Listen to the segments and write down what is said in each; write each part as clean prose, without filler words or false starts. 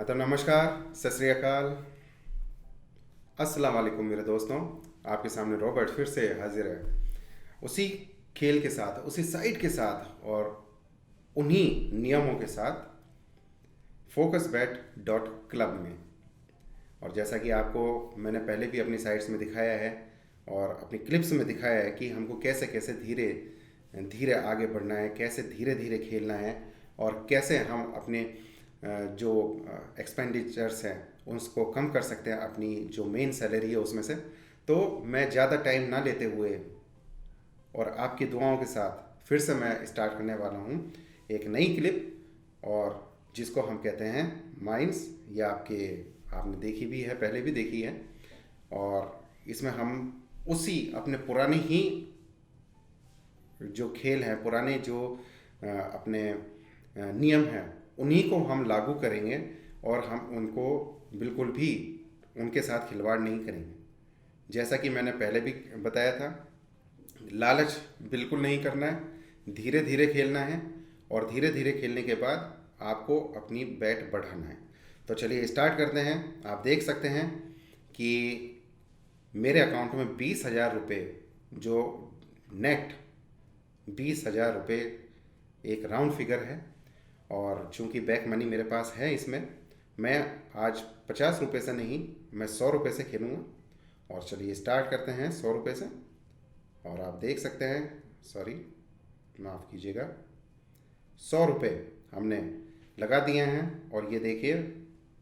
हाँ तो नमस्कार, सत श्री अकाल, अस्सलाम वालेकुम मेरे दोस्तों। आपके सामने रॉबर्ट फिर से हाजिर है, उसी खेल के साथ, उसी साइट के साथ और उन्हीं नियमों के साथ, फोकस बैट डॉट क्लब में। और जैसा कि आपको मैंने पहले भी अपनी साइट्स में दिखाया है और अपनी क्लिप्स में दिखाया है कि हमको कैसे कैसे धीरे धीरे आगे बढ़ना है, कैसे धीरे धीरे खेलना है और कैसे हम अपने जो एक्सपेंडिचर्स हैं उसको कम कर सकते हैं अपनी जो मेन सैलरी है उसमें से। तो मैं ज़्यादा टाइम ना लेते हुए और आपकी दुआओं के साथ फिर से मैं स्टार्ट करने वाला हूँ एक नई क्लिप, और जिसको हम कहते हैं माइंड्स, या आपने देखी भी है, पहले भी देखी है। और इसमें हम उसी अपने पुराने ही जो खेल हैं, पुराने जो अपने नियम हैं, उन्हीं को हम लागू करेंगे और हम उनको बिल्कुल भी उनके साथ खिलवाड़ नहीं करेंगे। जैसा कि मैंने पहले भी बताया था, लालच बिल्कुल नहीं करना है, धीरे धीरे खेलना है और धीरे धीरे खेलने के बाद आपको अपनी बैट बढ़ाना है। तो चलिए स्टार्ट करते हैं। आप देख सकते हैं कि मेरे अकाउंट में 20,000 रुपये, जो नेट 20,000 रुपये एक राउंड फिगर है। और चूंकि बैक मनी मेरे पास है, इसमें मैं आज 50 रुपये से नहीं, मैं 100 रुपये से खेलूँगा। और चलिए स्टार्ट करते हैं 100 रुपये से। और आप देख सकते हैं, सॉरी माफ़ कीजिएगा, 100 रुपये हमने लगा दिए हैं। और ये देखिए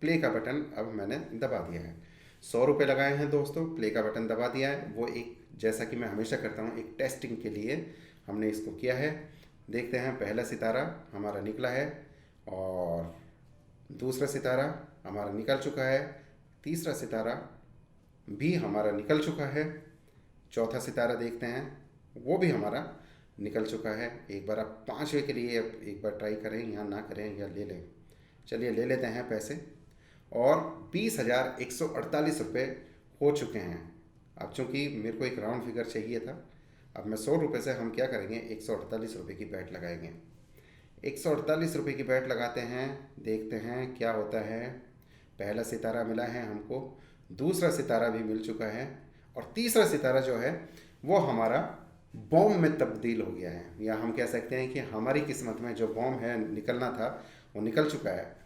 प्ले का बटन अब मैंने दबा दिया है। 100 रुपये लगाए हैं दोस्तों, प्ले का बटन दबा दिया है। वो एक, जैसा कि मैं हमेशा करता हूँ, एक टेस्टिंग के लिए हमने इसको किया है। देखते हैं, पहला सितारा हमारा निकला है और दूसरा सितारा हमारा निकल चुका है, तीसरा सितारा भी हमारा निकल चुका है, चौथा सितारा देखते हैं, वो भी हमारा निकल चुका है। एक बार आप 5वें के लिए एक बार ट्राई करें, या ना करें या ले लें। चलिए ले लेते हैं पैसे। और 20,148 रुपये हो चुके हैं। अब चूंकि मेरे को एक राउंड फिगर चाहिए था, अब मैं 100 रुपये से हम क्या करेंगे, 148 रुपये की बैट लगाएंगे। 148 रुपये की बैट लगाते हैं, देखते हैं क्या होता है। पहला सितारा मिला है हमको, दूसरा सितारा भी मिल चुका है, और तीसरा सितारा जो है वो हमारा बॉम्ब में तब्दील हो गया है। या हम कह सकते हैं कि हमारी किस्मत में जो बॉम्ब है निकलना था वो निकल चुका है।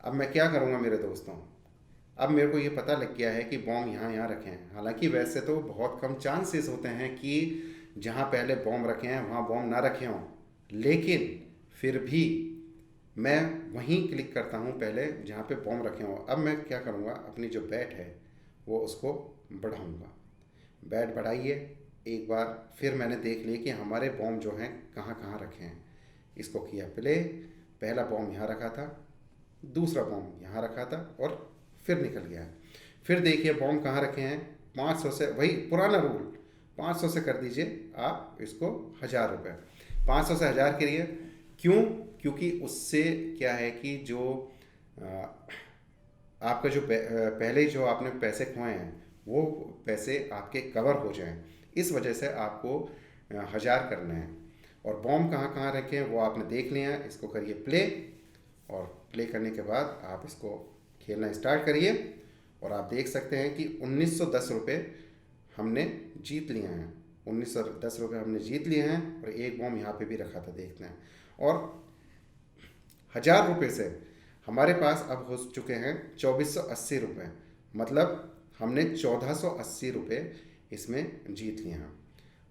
अब मैं क्या करूँगा मेरे दोस्तों, अब मेरे को ये पता लग गया है कि बॉम्ब यहाँ यहाँ रखे हैं। हालांकि वैसे तो बहुत कम चांसेस होते हैं कि जहाँ पहले बॉम्ब रखे हैं वहाँ बॉम्ब ना रखे हों, लेकिन फिर भी मैं वहीं क्लिक करता हूँ पहले जहाँ पे बॉम्ब रखे हों। अब मैं क्या करूँगा, अपनी जो बैट है वो उसको बढ़ाऊँगा। बैट बढ़ाइए, एक बार फिर मैंने देख लिया कि हमारे बॉम्ब जो हैं कहाँ कहाँ रखे हैं। इसको किया प्ले, पहला बॉम्ब यहाँ रखा था, दूसरा बॉम्ब यहाँ रखा था और फिर निकल गया है। फिर देखिए बॉम्ब कहाँ रखे हैं, 500 से, वही पुराना रूल, 500 से कर दीजिए आप इसको 1,000 रुपये। 500 से 1,000 के लिए क्यों? क्योंकि उससे क्या है कि जो आपका जो पहले जो आपने पैसे खोए हैं वो पैसे आपके कवर हो जाएं, इस वजह से आपको 1,000 करना है। और बॉम्ब कहाँ कहाँ रखे हैं वो आपने देख लिया है। इसको करिए प्ले, और प्ले करने के बाद आप इसको खेलना स्टार्ट करिए। और आप देख सकते हैं कि 1,910 रुपये हमने जीत लिए हैं। 1,910 रुपये हमने जीत लिए हैं, और एक बॉम्ब यहाँ पे भी रखा था, देखते हैं। और 1,000 रुपये से हमारे पास अब हो चुके हैं 2,480 रुपये, मतलब हमने 1,480 रुपये इसमें जीत लिए हैं।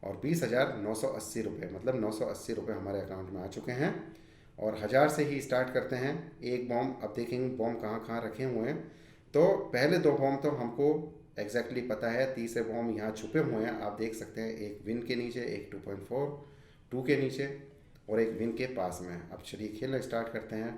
और 20,980 रुपये, मतलब 980 रुपये हमारे अकाउंट में आ चुके हैं। और 1,000 से ही स्टार्ट करते हैं। एक बॉम्ब, अब देखेंगे बॉम्ब कहाँ कहाँ रखे हुए हैं। तो पहले दो बॉम्ब तो हमको एग्जैक्टली पता है, तीसरे बॉम्ब यहाँ छुपे हुए हैं, आप देख सकते हैं, एक विन के नीचे, एक 2.42 के नीचे, और एक विन के पास में। अब चलिए खेलना स्टार्ट करते हैं,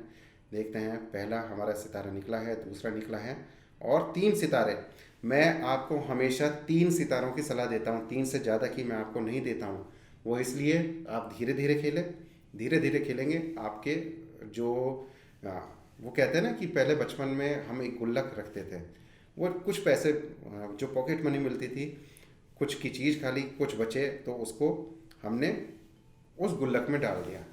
देखते हैं। पहला हमारा सितारा निकला है, दूसरा निकला है, और 3 सितारे। मैं आपको हमेशा 3 सितारों की सलाह देता हूँ, 3 से ज़्यादा की मैं आपको नहीं देता हूँ। वो इसलिए आप धीरे धीरे खेलें, धीरे धीरे खेलेंगे आपके जो वो कहते हैं ना कि पहले बचपन में हम एक गुल्लक रखते थे, वो कुछ पैसे जो पॉकेट मनी मिलती थी, कुछ की चीज़ खाली कुछ बचे तो उसको हमने उस गुल्लक में डाल दिया।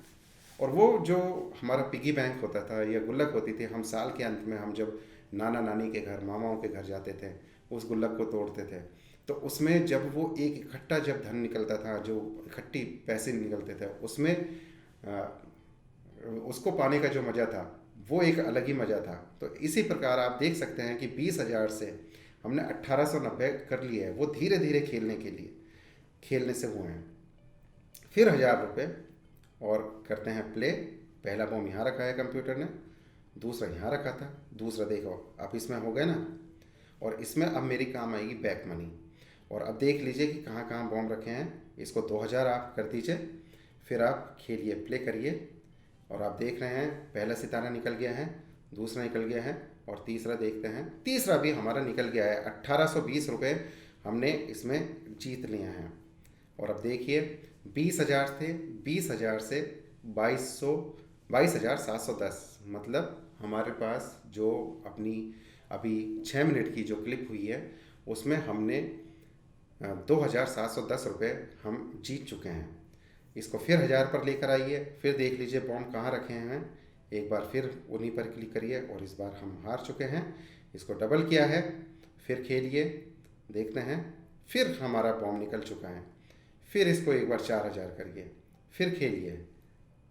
और वो जो हमारा पिगी बैंक होता था या गुल्लक होती थी, हम साल के अंत में हम जब नाना नानी के घर, मामाओं के घर जाते थे, उस गुल्लक को तोड़ते थे, तो उसमें जब वो एक इकट्ठा जब धन निकलता था, जो इकट्ठी पैसे निकलते थे, उसमें उसको पाने का जो मज़ा था वो एक अलग ही मज़ा था। तो इसी प्रकार आप देख सकते हैं कि 20,000 से हमने 1890 कर लिए है। वो धीरे धीरे खेलने के लिए खेलने से हुए हैं। फिर 1,000 रुपये और करते हैं प्ले। पहला बॉम्ब यहाँ रखा है कंप्यूटर ने, दूसरा यहाँ रखा था, दूसरा देखो अब इसमें हो गया ना। और इसमें अब मेरी काम आएगी बैक मनी। और अब देख लीजिए कि कहाँ कहाँ बॉम्ब रखे हैं। इसको 2,000 आप कर दीजिए, फिर आप खेलिए, प्ले करिए। और आप देख रहे हैं पहला सितारा निकल गया है, दूसरा निकल गया है, और तीसरा देखते हैं, तीसरा भी हमारा निकल गया है। 1820 रुपये हमने इसमें जीत लिए हैं। और अब देखिए 20,000 थे, 20,000 से 22,710, मतलब हमारे पास जो अपनी अभी 6 मिनट की जो क्लिप हुई है उसमें हमने 2,710 रुपये हम जीत चुके हैं। इसको फिर 1,000 पर लेकर आइए, फिर देख लीजिए बॉम्ब कहाँ रखे हैं। एक बार फिर उन्हीं पर क्लिक करिए, और इस बार हम हार चुके हैं। इसको डबल किया है, फिर खेलिए, देखते हैं, फिर हमारा बॉम्ब निकल चुका है। फिर इसको एक बार 4,000 करिए, फिर खेलिए,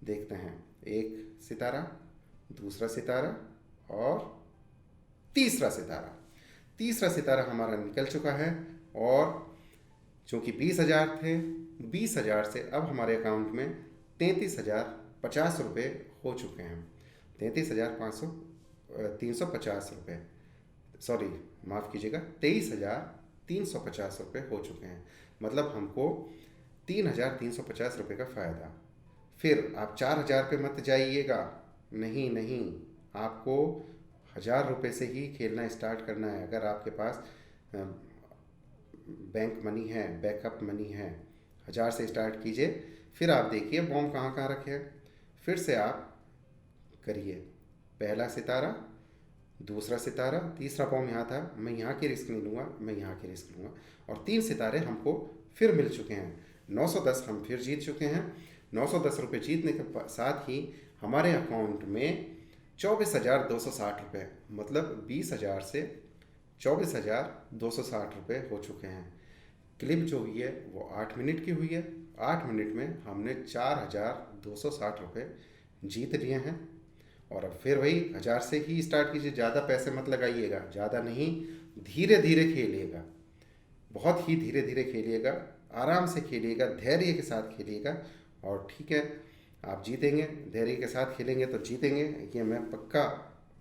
देखते हैं, एक सितारा, दूसरा सितारा और तीसरा सितारा। तीसरा सितारा हमारा निकल चुका है। और चूँकि 20,000 थे, 20,000 से अब हमारे अकाउंट में 33,050 रुपये हो चुके हैं। 3,50 सॉरी, माफ़ कीजिएगा, 23,350 रुपये हो चुके हैं। मतलब हमको 3,350 रुपये का फ़ायदा। फिर आप 4,000 पे मत जाइएगा, नहीं नहीं, आपको 1,000 रुपये से ही खेलना स्टार्ट करना है। अगर आपके पास बैंक मनी है, बैकअप मनी है, 1,000 से स्टार्ट कीजिए। फिर आप देखिए बॉम्ब कहाँ कहाँ रखे हैं। फिर से आप करिए, पहला सितारा, दूसरा सितारा, तीसरा बॉम्ब यहाँ था, मैं यहाँ की रिस्क नहीं लूँगा, मैं यहाँ की रिस्क लूँगा। और 3 सितारे हमको फिर मिल चुके हैं। 910 हम फिर जीत चुके हैं। 910 रुपये जीतने के साथ ही हमारे अकाउंट में 24,260 रुपये, मतलब 20,000 से 24,260 रुपये हो चुके हैं। क्लिप जो हुई है वो 8 मिनट की हुई है। 8 मिनट में हमने 4,260 रुपये जीत लिए हैं। और अब फिर वही 1,000 से ही स्टार्ट कीजिए, ज़्यादा पैसे मत लगाइएगा, ज़्यादा नहीं, धीरे धीरे खेलिएगा, बहुत ही धीरे धीरे खेलिएगा, आराम से खेलिएगा, धैर्य के साथ खेलिएगा। और ठीक है, आप जीतेंगे, धैर्य के साथ खेलेंगे तो जीतेंगे, ये मैं पक्का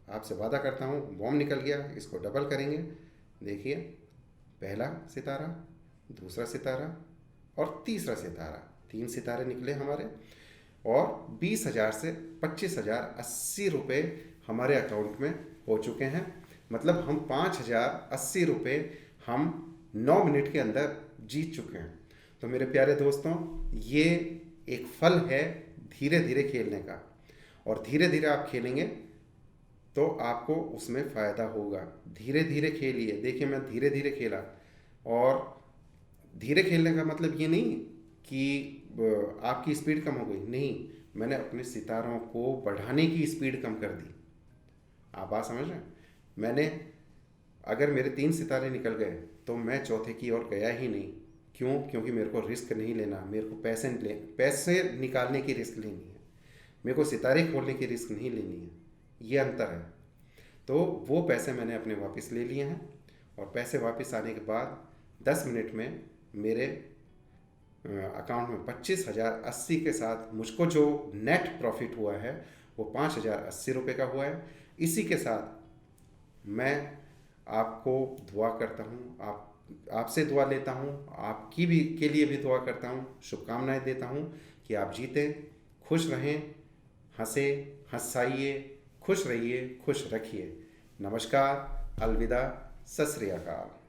आपसे वादा करता हूँ। बॉम्ब निकल गया, इसको डबल करेंगे, देखिए, पहला सितारा, दूसरा सितारा और तीसरा सितारा, 3 सितारे निकले हमारे। और 20,000 से 25,080 रुपये हमारे अकाउंट में हो चुके हैं। मतलब हम 5,080 रुपये हम 9 मिनट के अंदर जीत चुके हैं। तो मेरे प्यारे दोस्तों, ये एक फल है धीरे धीरे खेलने का। और धीरे धीरे आप खेलेंगे तो आपको उसमें फ़ायदा होगा। धीरे धीरे खेलिए। देखिए, मैं धीरे धीरे खेला, और धीरे खेलने का मतलब ये नहीं कि आपकी स्पीड कम हो गई, नहीं, मैंने अपने सितारों को बढ़ाने की स्पीड कम कर दी। आप बात समझ रहे हैं? मैंने, अगर मेरे 3 सितारे निकल गए तो मैं चौथे की ओर गया ही नहीं। क्यों? क्योंकि मेरे को रिस्क नहीं लेना, मेरे को पैसे निकालने की रिस्क लेनी है, मेरे को सितारे खोलने की रिस्क नहीं लेनी है। ये अंतर है। तो वो पैसे मैंने अपने वापस ले लिए हैं। और पैसे वापस आने के बाद 10 मिनट में मेरे अकाउंट में 25,080 के साथ मुझको जो नेट प्रॉफिट हुआ है वो 5,080 रुपये का हुआ है। इसी के साथ मैं आपको दुआ करता हूँ, आपसे दुआ लेता हूँ, आपकी भी के लिए भी दुआ करता हूँ, शुभकामनाएं देता हूँ कि आप जीतें, खुश रहें, हंसें, हंसाइए, खुश रहिए, खुश रखिए। नमस्कार, अलविदा, सत श्री अकाल।